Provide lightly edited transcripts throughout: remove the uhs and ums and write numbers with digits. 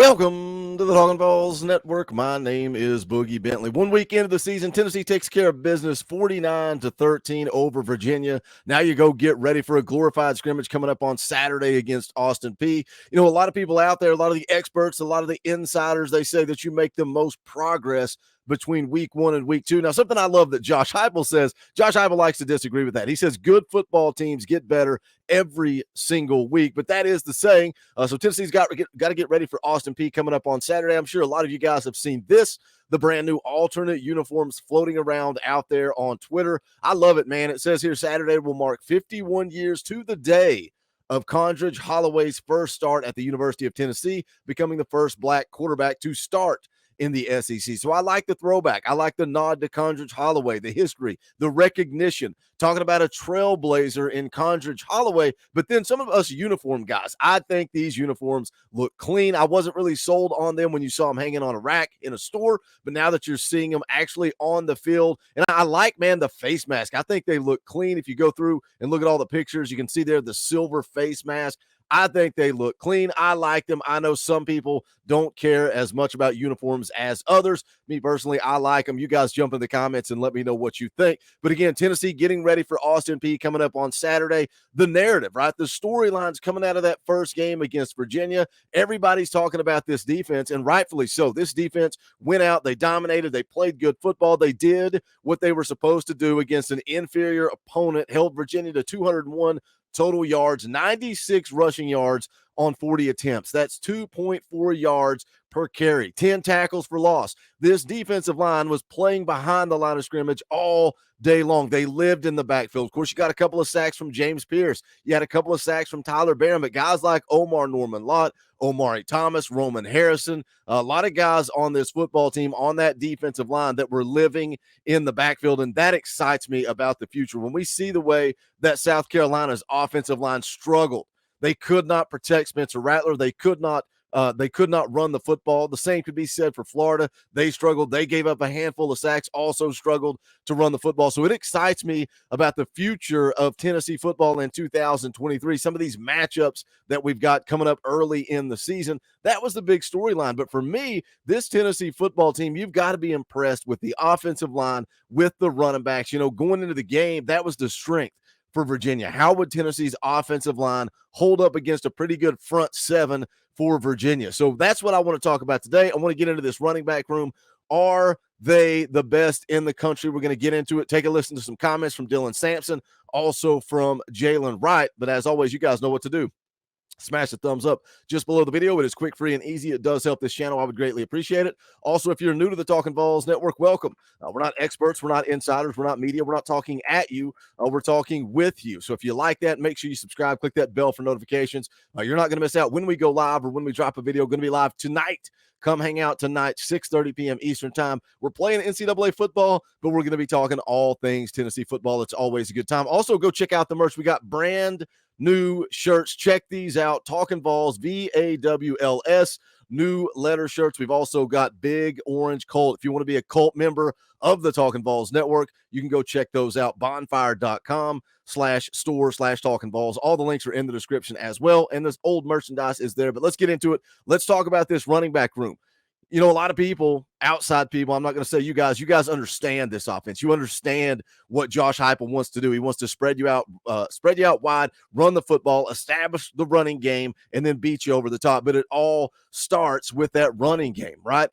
Welcome to the Talkin VAWLS Network. My name is Boogie Bentley. 1 week into the season, Tennessee takes care of business 49-13 over Virginia. Now you go get ready for a glorified scrimmage coming up on Saturday against Austin Peay. You know, a lot of people out there, a lot of the experts, a lot of the insiders, they say that you make the most progress between week 1 and week 2. Now, something I love that Josh Heupel says, Josh Heupel likes to disagree with that. He says good football teams get better every single week, but that is the saying. So Tennessee's got to get ready for Austin Peay coming up on Saturday. I'm sure a lot of you guys have seen this, the brand new alternate uniforms floating around out there on Twitter. I love it, man. It says here Saturday will mark 51 years to the day of Condredge Holloway's first start at the University of Tennessee, becoming the first black quarterback to start in the SEC. So I like the throwback. I like the nod to Condredge Holloway, the history, the recognition, talking about a trailblazer in Condredge Holloway. But then some of us uniform guys, I think these uniforms look clean. I wasn't really sold on them when you saw them hanging on a rack in a store, but now that you're seeing them actually on the field, and I like, man, the face mask. I think they look clean. If you go through and look at all the pictures, you can see there the silver face mask. I think they look clean. I like them. I know some people don't care as much about uniforms as others. Me personally, I like them. You guys jump in the comments and let me know what you think. But again, Tennessee getting ready for Austin Peay coming up on Saturday. The narrative, right? The storylines coming out of that first game against Virginia. Everybody's talking about this defense, and rightfully so. This defense went out. They dominated. They played good football. They did what they were supposed to do against an inferior opponent, held Virginia to 201 total yards, 96 rushing yards on 40 attempts. That's 2.4 yards per carry, 10 tackles for loss. This defensive line was playing behind the line of scrimmage all day long. They lived in the backfield. Of course, you got a couple of sacks from James Pierce. You had a couple of sacks from Tyler Barron, but guys like Omar Norman-Lott, Omari Thomas, Roman Harrison, a lot of guys on this football team on that defensive line that were living in the backfield, and that excites me about the future. When we see the way that South Carolina's offensive line struggled, they could not protect Spencer Rattler. They could not run the football. The same could be said for Florida. They struggled. They gave up a handful of sacks, also struggled to run the football. So it excites me about the future of Tennessee football in 2023. Some of these matchups that we've got coming up early in the season, that was the big storyline. But for me, this Tennessee football team, you've got to be impressed with the offensive line, with the running backs. You know, going into the game, that was the strength for Virginia. How would Tennessee's offensive line hold up against a pretty good front seven for Virginia? So that's what I want to talk about today. I want to get into this running back room. Are they the best in the country? We're going to get into it. Take a listen to some comments from Dylan Sampson, also from Jalen Wright. But as always, you guys know what to do. Smash the thumbs up just below the video. It is quick, free, and easy. It does help this channel. I would greatly appreciate it. Also, if you're new to the Talkin VAWLS Network, welcome. We're not experts. We're not insiders. We're not media. We're not talking at you. We're talking with you. So if you like that, make sure you subscribe. Click that bell for notifications. You're not going to miss out when we go live or when we drop a video. Going to be live tonight. Come hang out tonight, 6:30 p.m. Eastern time. We're playing NCAA football, but we're going to be talking all things Tennessee football. It's always a good time. Also, go check out the merch. We got brand new shirts. Check these out. Talkin VAWLS, VAWLS, new letter shirts. We've also got Big Orange Colt. If you want to be a cult member of the Talkin VAWLS Network, you can go check those out. Bonfire.com/store/Talkin VAWLS. All the links are in the description as well. And this old merchandise is there. But let's get into it. Let's talk about this running back room. You know, a lot of people, outside people, I'm not going to say you guys understand this offense. You understand what Josh Heupel wants to do. He wants to spread you out wide, run the football, establish the running game, and then beat you over the top. But it all starts with that running game, right?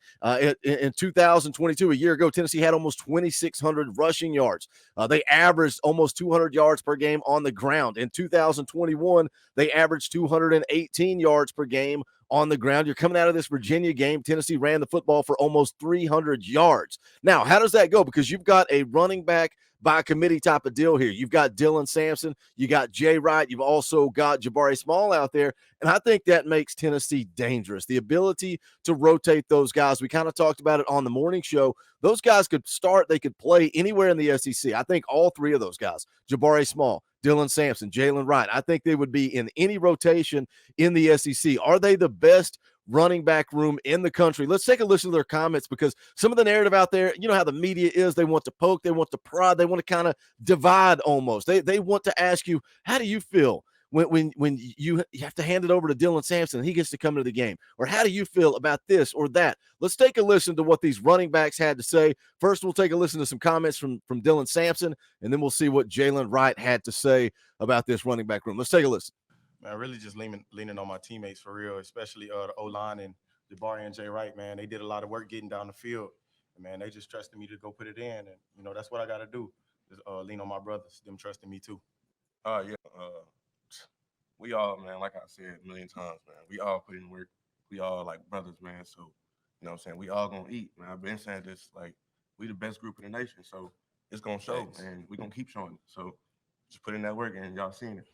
In 2022, a year ago, Tennessee had almost 2,600 rushing yards. They averaged almost 200 yards per game on the ground. In 2021, they averaged 218 yards per game on the ground. You're coming out of this Virginia game. Tennessee ran the football for almost 300 yards. Now, how does that go? Because you've got a running back by committee type of deal here. You've got Dylan Sampson, you got Jay Wright, you've also got Jabari Small out there, and I think that makes Tennessee dangerous. The ability to rotate those guys. We kind of talked about it on the morning show. Those guys could start, they could play anywhere in the SEC. I think all three of those guys, Jabari Small, Dylan Sampson, Jalen Wright, I think they would be in any rotation in the SEC. Are they the best running back room in the country? Let's take a listen to their comments, because some of the narrative out there, you know how the media is. They want to poke, they want to prod, they want to kind of divide almost. They want to ask you, how do you feel when you have to hand it over to Dylan Sampson and he gets to come into the game? Or how do you feel about this or that? Let's take a listen to what these running backs had to say. First, we'll take a listen to some comments from Dylan Sampson, and then we'll see what Jalen Wright had to say about this running back room. Let's take a listen. Man, really just leaning on my teammates for real, especially the O-line and Jabari and Jay Wright, man. They did a lot of work getting down the field. And, man, they just trusted me to go put it in. And, that's what I got to do is lean on my brothers, them trusting me too. Yeah. We all, man, like I said a million times, man, we all put in work. We all like brothers, man. So, what I'm saying? We all gonna eat, man. I've been saying this, like, we the best group in the nation. So it's gonna show, Thanks. And we gonna keep showing it. So just put in that work and y'all seeing it.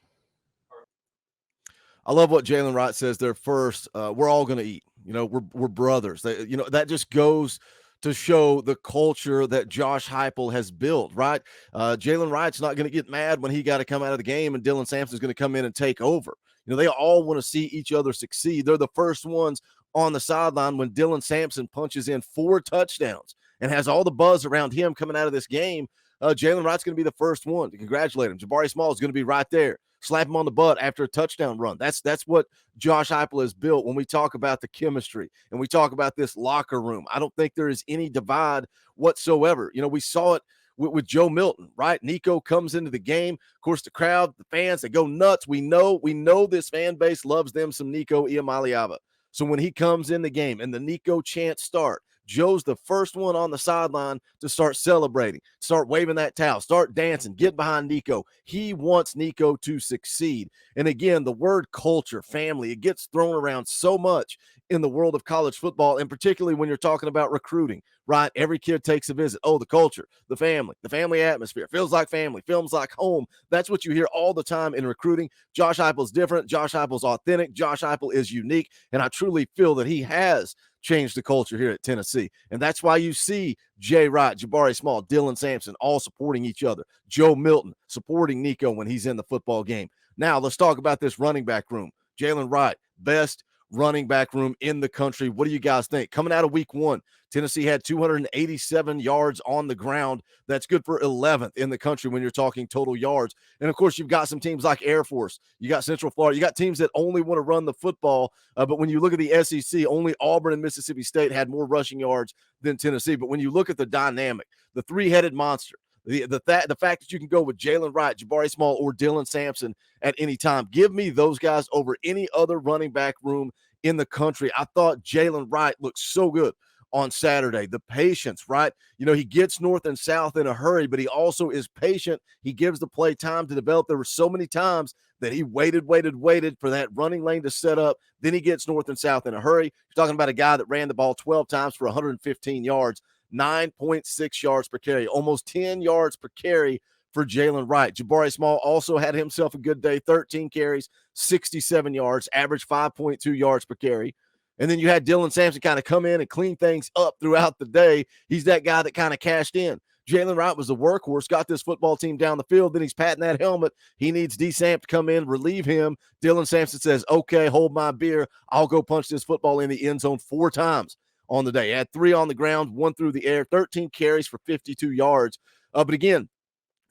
I love what Jalen Wright says there first. We're all going to eat. We're brothers. That just goes to show the culture that Josh Heupel has built, right? Jalen Wright's not going to get mad when he got to come out of the game and Dylan Sampson's going to come in and take over. They all want to see each other succeed. They're the first ones on the sideline when Dylan Sampson punches in 4 touchdowns and has all the buzz around him coming out of this game. Jalen Wright's going to be the first one to congratulate him. Jabari Small is going to be right there. Slap him on the butt after a touchdown run. That's what Josh Heupel has built when we talk about the chemistry and we talk about this locker room. I don't think there is any divide whatsoever. We saw it with Joe Milton, right? Nico comes into the game. Of course, the crowd, the fans, they go nuts. We know this fan base loves them some Nico Iamaleava. So when he comes in the game and the Nico chants start, Joe's the first one on the sideline to start celebrating, start waving that towel, start dancing, get behind Nico. He wants Nico to succeed. And again, the word culture, family, it gets thrown around so much in the world of college football, and particularly when you're talking about recruiting, right? Every kid takes a visit. Oh, the culture, the family atmosphere, feels like family, feels like home. That's what you hear all the time in recruiting. Josh Heupel's different. Josh Heupel's authentic. Josh Heupel is unique, and I truly feel that he has changed the culture here at Tennessee. And that's why you see Jay Wright, Jabari Small, Dylan Sampson all supporting each other. Joe Milton supporting Nico when he's in the football game. Now let's talk about this running back room. Jalen Wright, best running back room in the country. What do you guys think? Coming out of week 1, Tennessee had 287 yards on the ground. That's good for 11th in the country when you're talking total yards. And, of course, you've got some teams like Air Force. You got Central Florida. You got teams that only want to run the football. But when you look at the SEC, only Auburn and Mississippi State had more rushing yards than Tennessee. But when you look at the dynamic, the three-headed monster, the fact that you can go with Jalen Wright, Jabari Small, or Dylan Sampson at any time, give me those guys over any other running back room in the country. I thought Jalen Wright looked so good on Saturday. The patience, right? He gets north and south in a hurry, but he also is patient. He gives the play time to develop. There were so many times that he waited for that running lane to set up. Then he gets north and south in a hurry. You're talking about a guy that ran the ball 12 times for 115 yards, 9.6 yards per carry, almost 10 yards per carry for Jalen Wright. Jabari Small also had himself a good day, 13 carries, 67 yards, average 5.2 yards per carry. And then you had Dylan Sampson kind of come in and clean things up throughout the day. He's that guy that kind of cashed in. Jalen Wright was the workhorse, got this football team down the field. Then he's patting that helmet. He needs D-Samp to come in, relieve him. Dylan Sampson says, okay, hold my beer. I'll go punch this football in the end zone 4 times on the day. He had 3 on the ground, 1 through the air, 13 carries for 52 yards. But again,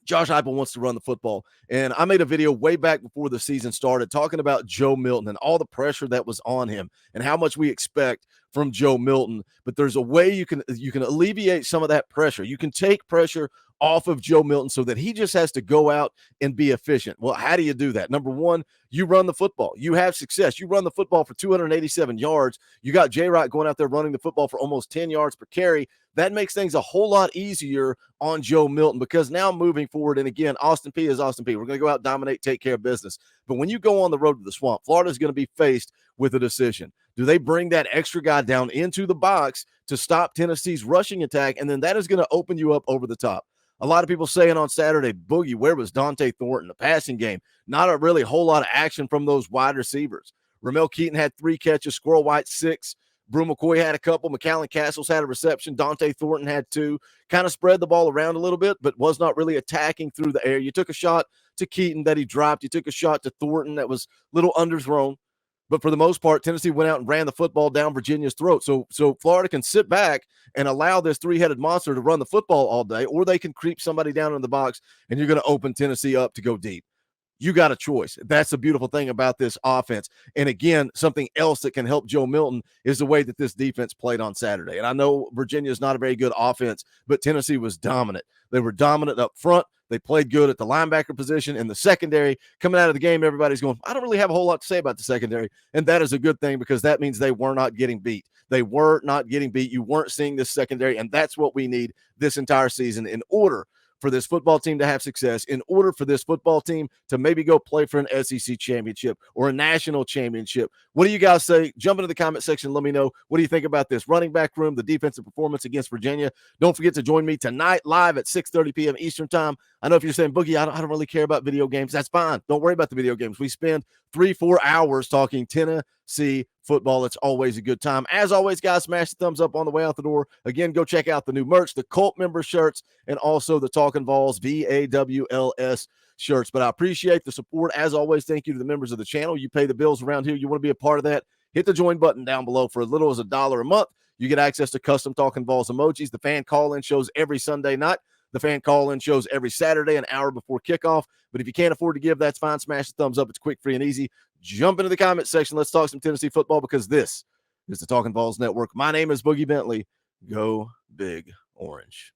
Josh Heupel wants to run the football. And I made a video way back before the season started talking about Joe Milton and all the pressure that was on him and how much we expect from Joe Milton. But there's a way you can alleviate some of that pressure. You can take pressure off of Joe Milton so that he just has to go out and be efficient. Well, how do you do that? Number one, you run the football. You have success. You run the football for 287 yards. You got Jay Wright going out there running the football for almost 10 yards per carry. That makes things a whole lot easier on Joe Milton because now moving forward, and again, Austin Peay is Austin Peay. We're going to go out, dominate, take care of business. But when you go on the road to the swamp, Florida is going to be faced with a decision. Do they bring that extra guy down into the box to stop Tennessee's rushing attack? And then that is going to open you up over the top. A lot of people saying on Saturday, Boogie, where was Dante Thornton? The passing game, not a really whole lot of action from those wide receivers. Ramel Keaton had 3 catches, Squirrel White 6. Brew McCoy had a couple. McAllen Castles had a reception. Dante Thornton had 2. Kind of spread the ball around a little bit, but was not really attacking through the air. You took a shot to Keaton that he dropped. You took a shot to Thornton that was a little underthrown. But for the most part, Tennessee went out and ran the football down Virginia's throat. So Florida can sit back and allow this 3-headed monster to run the football all day, or they can creep somebody down in the box, and you're going to open Tennessee up to go deep. you got a choice. That's the beautiful thing about this offense. And again, something else that can help Joe Milton is the way that this defense played on Saturday. And I know Virginia is not a very good offense, but Tennessee was dominant. They were dominant up front. They played good at the linebacker position. In the secondary, coming out of the game, everybody's going, I don't really have a whole lot to say about the secondary. And that is a good thing because that means they were not getting beat. They were not getting beat. You weren't seeing this secondary, and that's what we need this entire season in order for this football team to have success, in order for this football team to maybe go play for an SEC championship or a national championship. What do you guys say? Jump into the comment section. Let me know. What do you think about this running back room, the defensive performance against Virginia? Don't forget to join me tonight live at 6:30 p.m. Eastern time. I know if you're saying, Boogie, I don't really care about video games. That's fine. Don't worry about the video games. We spend 3-4 hours talking Tennessee football. It's always a good time. As always, guys, smash the thumbs up on the way out the door. Again, go check out the new merch, the Cult member shirts, and also the Talkin VAWLS, VAWLS shirts. But I appreciate the support. As always, thank you to the members of the channel. You pay the bills around here. You want to be a part of that, hit the join button down below. For as little as $1 a month, you get access to custom Talkin VAWLS emojis, the fan call-in shows every Sunday night, the fan call-in shows every Saturday, an hour before kickoff. But if you can't afford to give, that's fine. Smash the thumbs up. It's quick, free, and easy. Jump into the comment section. Let's talk some Tennessee football because this is the Talkin VAWLS Network. My name is Boogie Bentley. Go Big Orange.